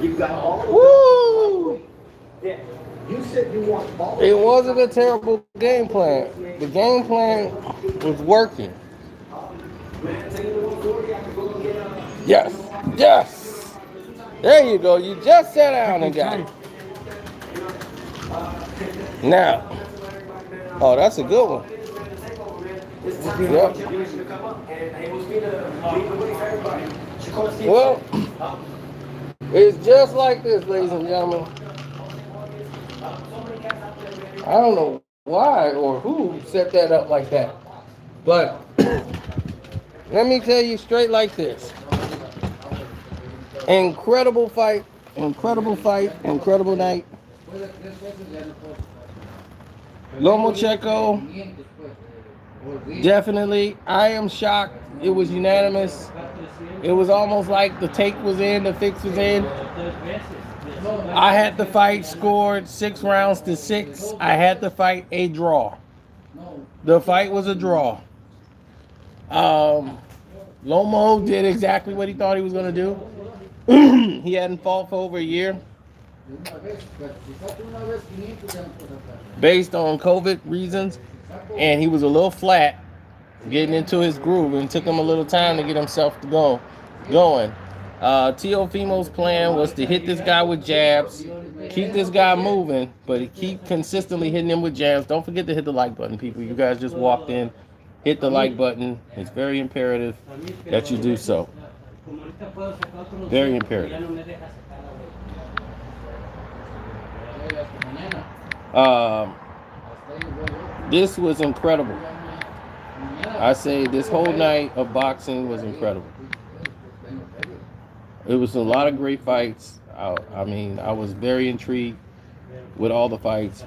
You got all of Woo! that. You said you want all It of wasn't a terrible game plan. The game plan was working. Yes, yes. There you go. You just sat down and got it. Now, oh, that's a good one. Yep. Well, it's just like this, ladies and gentlemen. I don't know why or who set that up like that, but let me tell you straight like this. Incredible fight, incredible fight, incredible night. Lomachenko, definitely. I am shocked. It was unanimous. It was almost like the take was in, the fix was in. I had the fight scored 6 rounds to 6. I had the fight a draw. The fight was a draw. Um, Lomo did exactly what he thought he was going to do. He hadn't fought for over a year based on COVID reasons, and he was a little flat getting into his groove, and it took him a little time to get himself to going. Teofimo's plan was to hit this guy with jabs, keep this guy moving, but keep consistently hitting him with jabs. Don't forget to hit the like button, people. You guys just walked in. Hit the like button. It's very imperative that you do so. Very imperative. Um, this was incredible. I say this whole night of boxing was incredible. It was a lot of great fights. I mean, I was very intrigued with all the fights.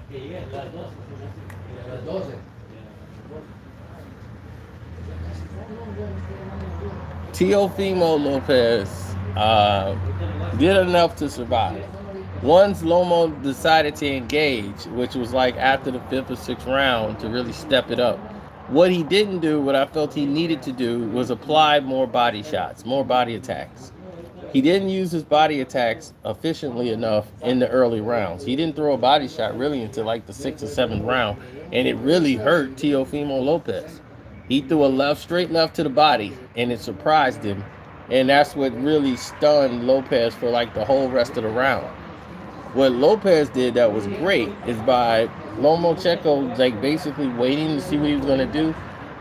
Teofimo Lopez did enough to survive. Once Lomo decided to engage, which was like after the 5th or 6th round, to really step it up. What he didn't do, what I felt he needed to do, was apply more body shots, more body attacks. He didn't use his body attacks efficiently enough in the early rounds. He didn't throw a body shot really until like the 6th or 7th round, and it really hurt Teofimo Lopez. He threw a left, straight left to the body, and it surprised him, and that's what really stunned Lopez for like the whole rest of the round. What Lopez did that was great is by Lomachenko like basically waiting to see what he was going to do.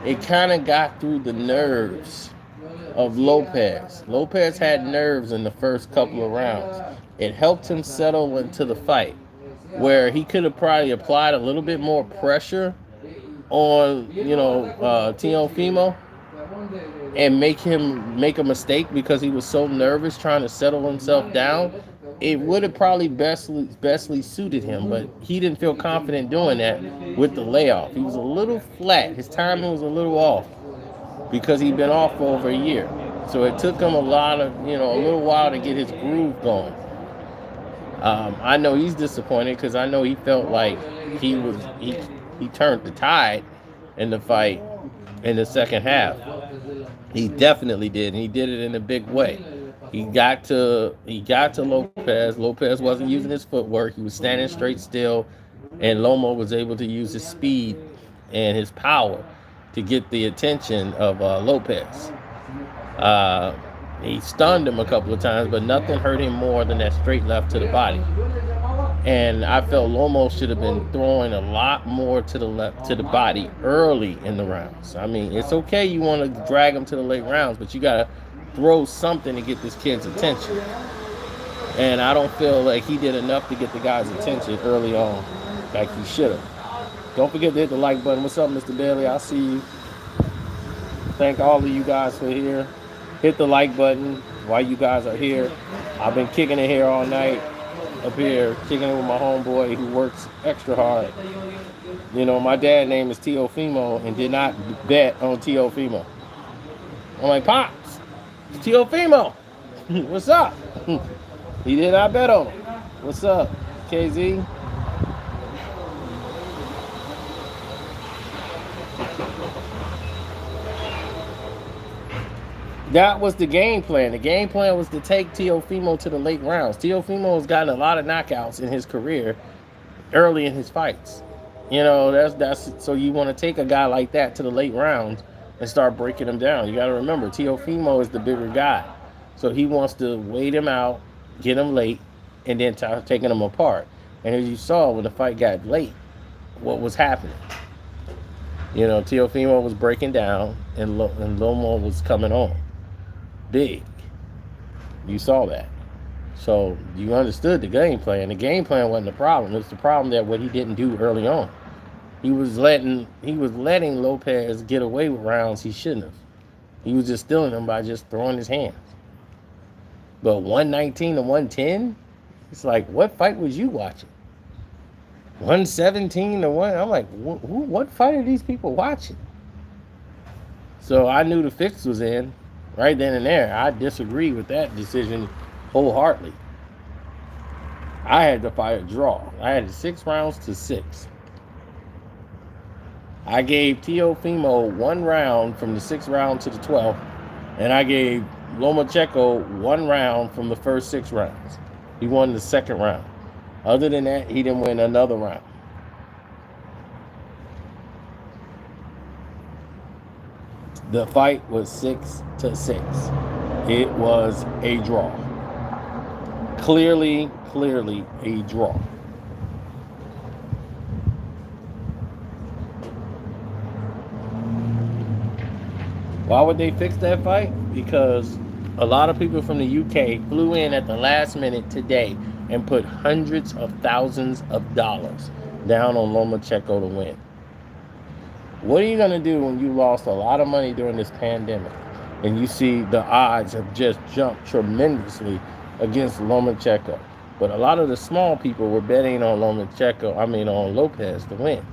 It kind of got through the nerves of Lopez. Lopez had nerves in the first couple of rounds. It helped him settle into the fight, where he could have probably applied a little bit more pressure on Teofimo and make him make a mistake because he was so nervous trying to settle himself down. It would have probably bestly suited him, but he didn't feel confident doing that with the layoff. He was a little flat. His timing was a little off because he'd been off for over a year. So it took him a little while to get his groove going. I know he's disappointed because I know he felt like he turned the tide in the fight in the second half. He definitely did, and he did it in a big way. He got to Lopez. Lopez wasn't using his footwork. He was standing straight still, and Lomo was able to use his speed and his power to get the attention of Lopez. Uh, he stunned him a couple of times, but nothing hurt him more than that straight left to the body. And I felt Lomo should have been throwing a lot more to the left to the body early in the rounds. I mean, it's okay you want to drag him to the late rounds, but you gotta throw something to get this kid's attention. And I don't feel like he did enough to get the guy's attention early on, like he should have. Don't forget to hit the like button. What's up, Mr. Bailey? I see you. Thank all of you guys for here. Hit the like button while you guys are here. I've been kicking it here all night up here, kicking it with my homeboy who works extra hard. You know, my dad's name is Teofimo and did not bet on Teofimo. I'm like, Pops, it's Teofimo. What's up? He did not bet on him. What's up, KZ? That was the game plan. The game plan was to take Teofimo to the late rounds. Teofimo has gotten a lot of knockouts in his career early in his fights. You know, that's so you want to take a guy like that to the late rounds and start breaking him down. You got to remember, Teofimo is the bigger guy, so he wants to wait him out, get him late, and then taking him apart. And as you saw when the fight got late, what was happening? You know, Teofimo was breaking down, and Lomo was coming on big. You saw that. So you understood the game plan. The game plan wasn't the problem. It was the problem that what he didn't do early on. He was letting Lopez get away with rounds he shouldn't have. He was just stealing them by just throwing his hands. But 119 to 110, it's like, what fight was you watching? 117 to 1. I'm like, what fight are these people watching? So I knew the fix was in right then and there. I disagree with that decision wholeheartedly. I had the fight a draw. I had 6 rounds to 6. I gave Teofimo 1 round from the 6th round to the 12th, and I gave Lomachenko 1 round from the first 6 rounds. He won the 2nd round. Other than that, he didn't win another round. The fight was 6 to 6. It was a draw. Clearly a draw. Why would they fix that fight? Because a lot of people from the UK flew in at the last minute today and put hundreds of thousands of dollars down on Lomachenko to win. What are you going to do when you lost a lot of money during this pandemic and you see the odds have just jumped tremendously against Lomachenko? But a lot of the small people were betting on on Lopez to win.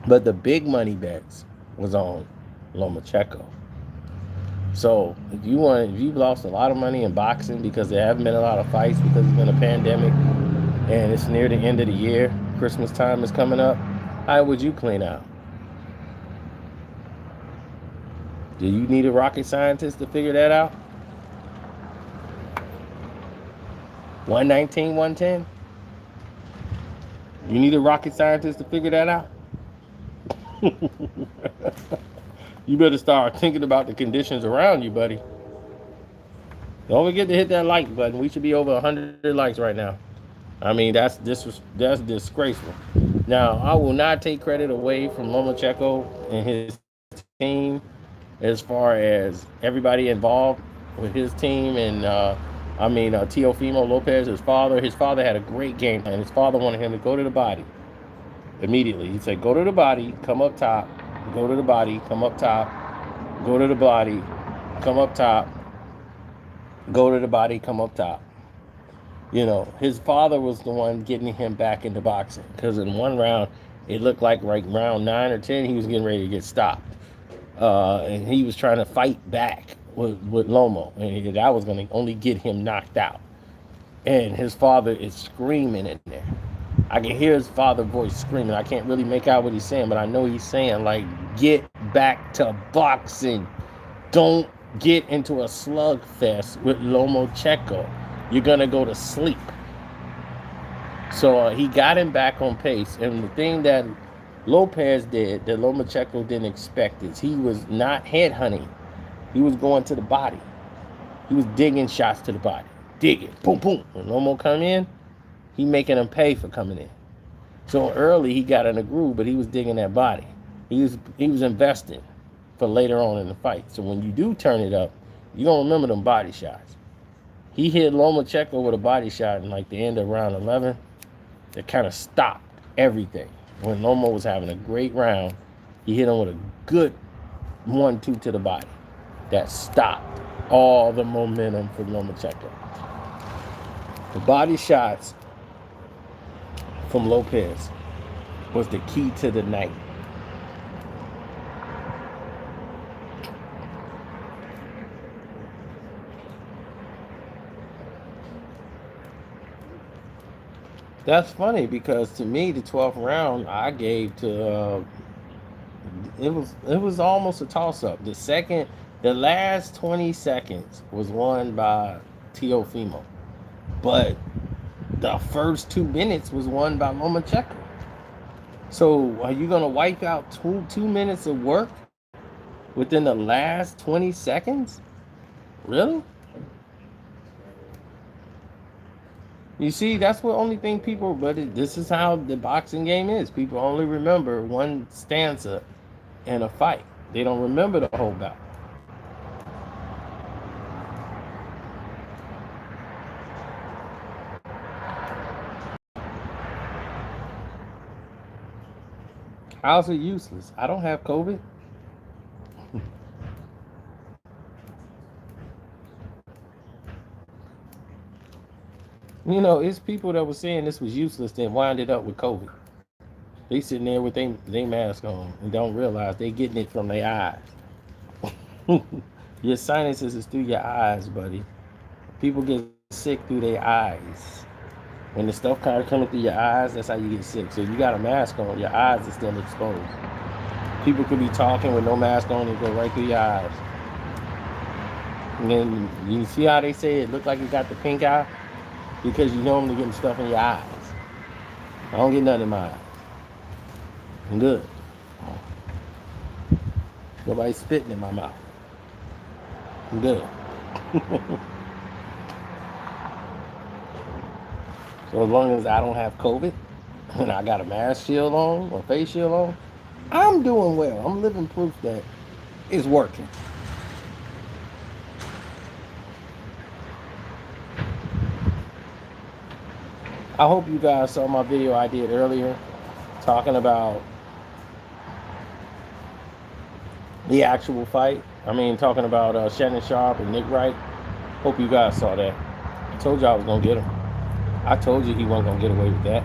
But the big money bets was on Lomachenko. So if you've lost a lot of money in boxing because there haven't been a lot of fights because it's been a pandemic and it's near the end of the year, Christmas time is coming up, how would you clean out? Do you need a rocket scientist to figure that out? 119, 110? You need a rocket scientist to figure that out? You better start thinking about the conditions around you, buddy. Don't forget to hit that like button. We should be over 100 likes right now. I mean, that's disgraceful. Now, I will not take credit away from Lomachenko and his team as far as everybody involved with his team and Teofimo Lopez, his father. His father had a great game plan. His father wanted him to go to the body immediately. He said, go to the body, come up top, go to the body, come up top, go to the body, come up top, go to the body, come up top. You know, his father was the one getting him back into boxing because in one round, it looked like round 9 or 10, he was getting ready to get stopped. And he was trying to fight back with Lomo, and that was going to only get him knocked out. And his father is screaming in there. I can hear his father's voice screaming. I can't really make out what he's saying, but I know he's saying, like, get back to boxing. Don't get into a slugfest with Lomachenko. You're going to go to sleep. So he got him back on pace. And the thing that Lopez did that Lomachenko didn't expect is he was not headhunting. He was going to the body. He was digging shots to the body. Digging. Boom, boom. When Lomo come in, he making him pay for coming in. So early he got in a groove, but he was digging that body. He was investing for later on in the fight. So when you do turn it up, you don't remember them body shots. He hit Lomachenko with a body shot in like the end of round 11. That kind of stopped everything. When Lomo was having a great round, he hit him with a good 1-2 to the body. That stopped all the momentum for Lomachenko. The body shots from Lopez was the key to the night. That's funny because to me the 12th round I gave to it was almost a toss up. The second The last 20 seconds was won by Teofimo, but the first 2 minutes was won by Lomachenko. So are you gonna wipe out two minutes of work within the last 20 seconds? Really? You see, that's what only thing people. This is how the boxing game is. People only remember one stanza in a fight. They don't remember the whole bout. How's it useless? I don't have COVID. You know, it's people that were saying this was useless that winded up with COVID. They sitting there with their mask on and don't realize they getting it from their eyes. Your sinuses is through your eyes, buddy. People get sick through their eyes. When the stuff kind of coming through your eyes, that's how you get sick. So you got a mask on, your eyes are still exposed. People could be talking with no mask on and go right through your eyes. And then you see how they say it look like you got the pink eye? Because you normally getting stuff in your eyes. I don't get nothing in my eyes. I'm good. Nobody's spitting in my mouth. I'm good. So as long as I don't have COVID and I got a mask shield on or face shield on, I'm doing well. I'm living proof that it's working. I hope you guys saw my video I did earlier talking about the actual fight. I mean, talking about Shannon Sharp and Nick Wright. Hope you guys saw that. I told you I was going to get him. I told you he wasn't going to get away with that.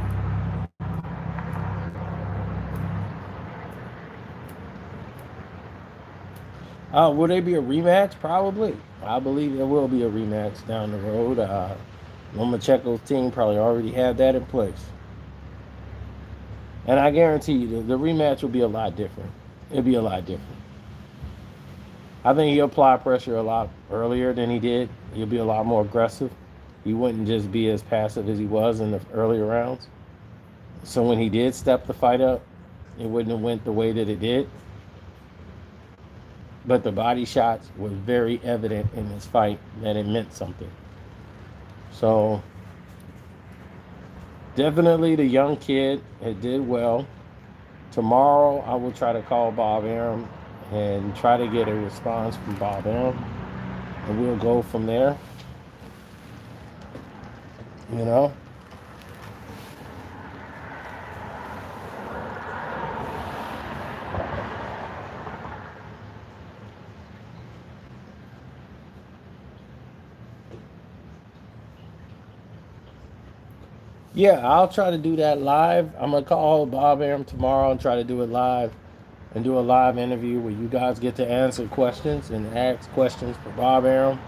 Will there be a rematch? Probably. I believe there will be a rematch down the road. Lomachenko's team probably already had that in place. And I guarantee you the rematch will be a lot different. It'll be a lot different. I think he'll apply pressure a lot earlier than he did. He'll be a lot more aggressive. He wouldn't just be as passive as he was in the earlier rounds. So when he did step the fight up, it wouldn't have went the way that it did. But the body shots were very evident in this fight that it meant something. So definitely the young kid, it did well. Tomorrow I will try to call Bob Arum and try to get a response from Bob Arum. And we'll go from there. You know? Yeah, I'll try to do that live. I'm going to call Bob Arum tomorrow and try to do it live and do a live interview where you guys get to answer questions and ask questions for Bob Arum.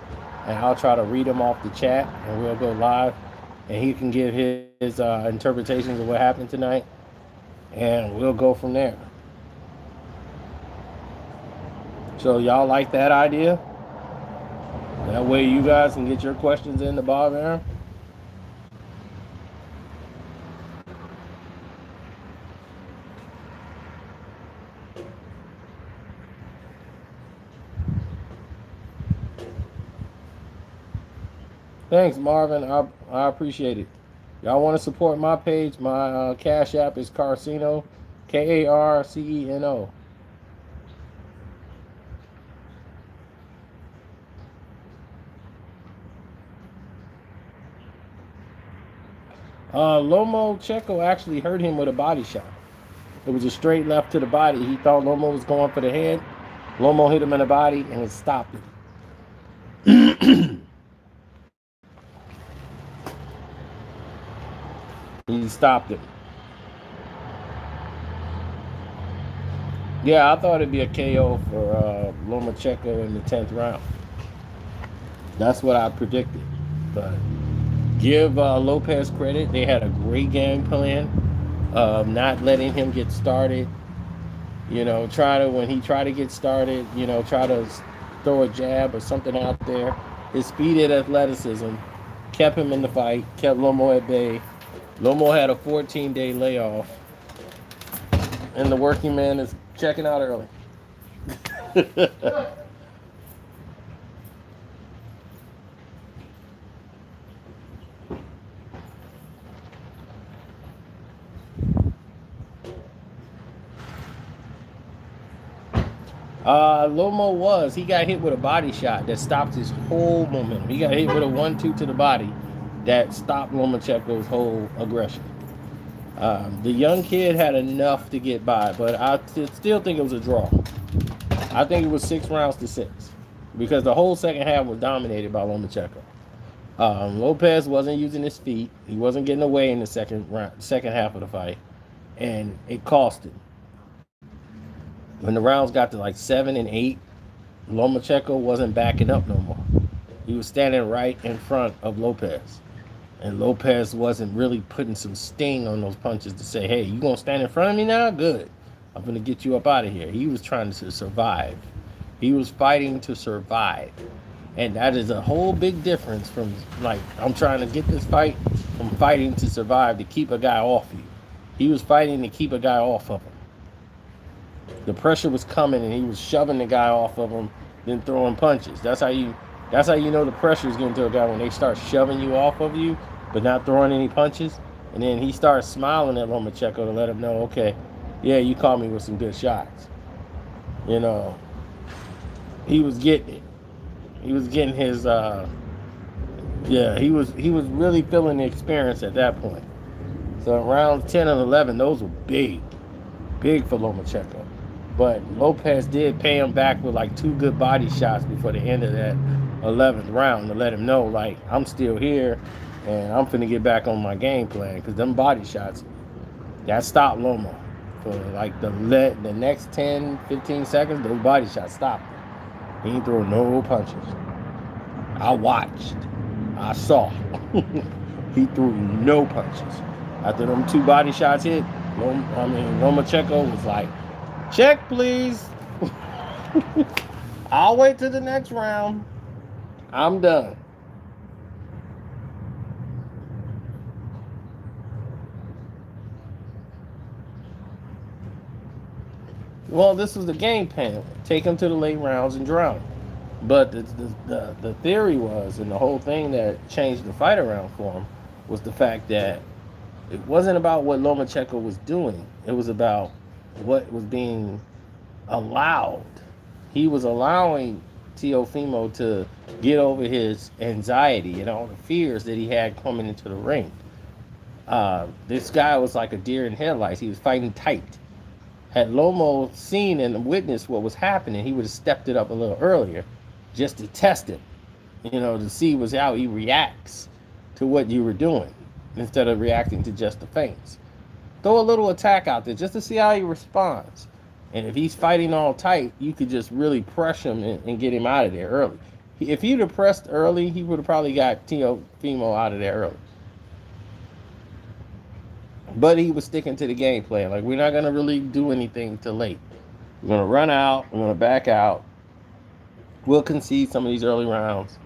And I'll try to read them off the chat and we'll go live. And he can give his interpretations of what happened tonight. And we'll go from there. So y'all like that idea? That way you guys can get your questions into Bob Arum. Thanks, Marvin. I appreciate it. Y'all want to support my page? My Cash App is Carceno, Karceno. Lomachenko actually hurt him with a body shot. It was a straight left to the body. He thought Lomo was going for the head. Lomo hit him in the body and it stopped him. He stopped him. Yeah, I thought it'd be a KO for Lomachenko in the 10th round. That's what I predicted. But give Lopez credit. They had a great game plan of not letting him get started. You know, when he tried to get started, try to throw a jab or something out there. His speed and athleticism kept him in the fight, kept Lomo at bay. Lomo had a 14-day layoff, and the working man is checking out early. He got hit with a body shot that stopped his whole momentum. He got hit with a 1-2 to the body that stopped Lomachenko's whole aggression. The young kid had enough to get by, but I still think it was a draw. I think it was 6-6 because the whole second half was dominated by Lomachenko. Lopez wasn't using his feet. He wasn't getting away in the second half of the fight, and it cost him. When the rounds got to like 7 and 8, Lomachenko wasn't backing up no more. He was standing right in front of Lopez. And Lopez wasn't really putting some sting on those punches to say, hey, you going to stand in front of me now? Good. I'm going to get you up out of here. He was trying to survive. He was fighting to survive. And that is a whole big difference from, like, I'm trying to get this fight, from fighting to survive to keep a guy off you. He was fighting to keep a guy off of him. The pressure was coming, and he was shoving the guy off of him, then throwing punches. That's how you know the pressure is getting to a guy, when they start shoving you off of you, but not throwing any punches. And then he starts smiling at Lomachenko to let him know, okay, yeah, you caught me with some good shots. You know, he was getting it. He was getting his, he was really feeling the experience at that point. So rounds 10 and 11, those were big for Lomachenko. But Lopez did pay him back with like 2 good body shots before the end of that 11th round to let him know, like, I'm still here and I'm finna get back on my game plan, because them body shots, that stopped Lomo. For like the next 10, 15 seconds, those body shots stopped him. He ain't throw no punches. I watched. I saw. He threw no punches. After them 2 body shots hit, Lomachenko was like, check, please. I'll wait till the next round. I'm done. Well, this was the game plan. Take him to the late rounds and drown. But the theory was, and the whole thing that changed the fight around for him, was the fact that it wasn't about what Lomachenko was doing. It was about what was being allowed. He was allowing Teofimo to get over his anxiety and all the fears that he had coming into the ring. This guy was like a deer in headlights. He was fighting tight. Had Lomo seen and witnessed what was happening, he would have stepped it up a little earlier just to test him, to see how he reacts to what you were doing, instead of reacting to just the feints. Throw a little attack out there just to see how he responds. And if he's fighting all tight, you could just really pressure him and get him out of there early. If he'd have pressed early, he would have probably got Teofimo out of there early. But he was sticking to the game plan. Like, we're not going to really do anything till late. We're going to run out. We're going to back out. We'll concede some of these early rounds.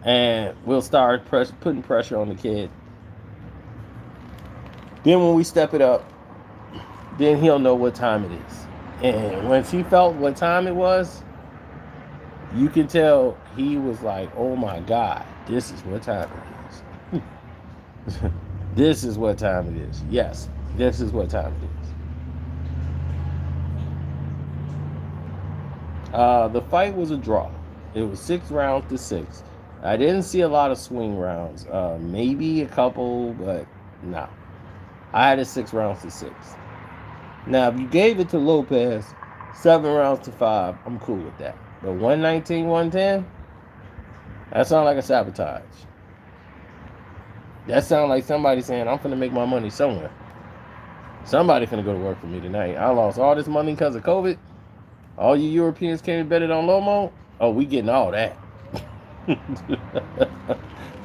And we'll start putting pressure on the kid. Then when we step it up, then he'll know what time it is. And once he felt what time it was, you can tell he was like, oh my God, this is what time it is. This is what time it is. Yes, this is what time it is. The fight was a draw. It was 6-6. I didn't see a lot of swing rounds. Maybe a couple, but no. I had it 6-6. Now, if you gave it to Lopez 7-5, I'm cool with that. But 119, 110, that sounds like a sabotage. That sounds like somebody saying, I'm finna make my money somewhere. Somebody finna go to work for me tonight. I lost all this money because of COVID. All you Europeans came and betted on Lomo. Oh, we getting all that.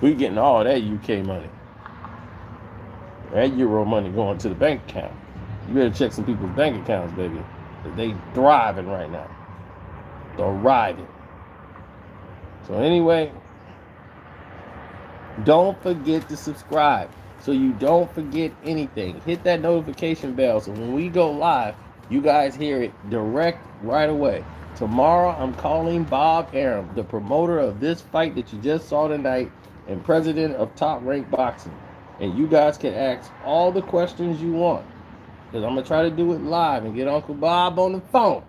We getting all that UK money. That Euro money going to the bank account. You better check some people's bank accounts, baby. They thriving right now. Thriving. So anyway, don't forget to subscribe so you don't forget anything. Hit that notification bell so when we go live, you guys hear it direct right away. Tomorrow, I'm calling Bob Arum, the promoter of this fight that you just saw tonight and president of Top Rank Boxing. And you guys can ask all the questions you want because I'm going to try to do it live and get Uncle Bob on the phone.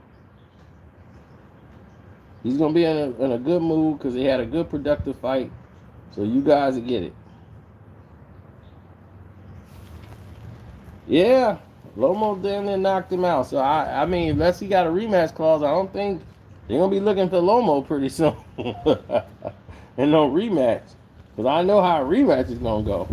He's going to be in a good mood because he had a good productive fight. So you guys will get it. Yeah, Lomo damn near knocked him out. So I mean, unless he got a rematch clause, I don't think they're gonna be looking for Lomo pretty soon. And no rematch, because I know how a rematch is gonna go.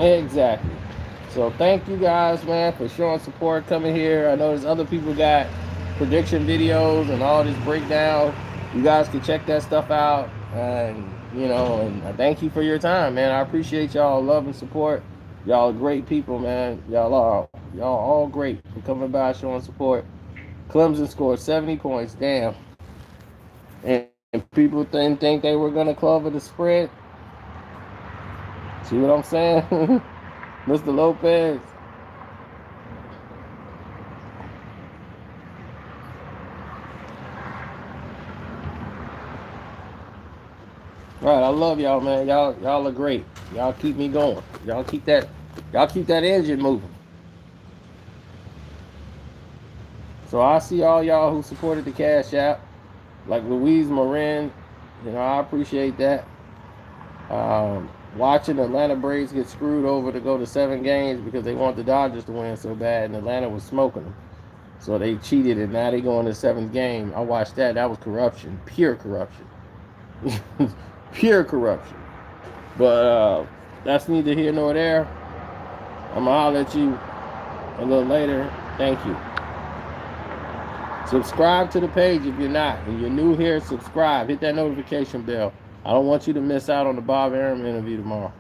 Exactly. So thank you guys, man, for showing support, coming here. I know there's other people got prediction videos and all this breakdown. You guys can check that stuff out. And, you know, and I thank you for your time, man. I appreciate y'all love and support. Y'all are great people, man. Y'all all great for coming by, showing support. Clemson scored 70 points. Damn. And people think they were going to cover the spread. See what I'm saying? Mr. Lopez. All right, I love y'all, man. Y'all are great. Y'all keep me going. Y'all keep that engine moving. So I see all y'all who supported the Cash App, like Louise Morin. You know, I appreciate that. Watching Atlanta Braves get screwed over to go to 7 games because they want the Dodgers to win so bad, and Atlanta was smoking them. So they cheated, and now they go in the 7th game. I watched that. That was corruption, pure corruption. Pure corruption. But that's neither here nor there. I'm going to holler at you a little later. Thank you. Subscribe to the page if you're not. If you're new here, subscribe. Hit that notification bell. I don't want you to miss out on the Bob Arum interview tomorrow.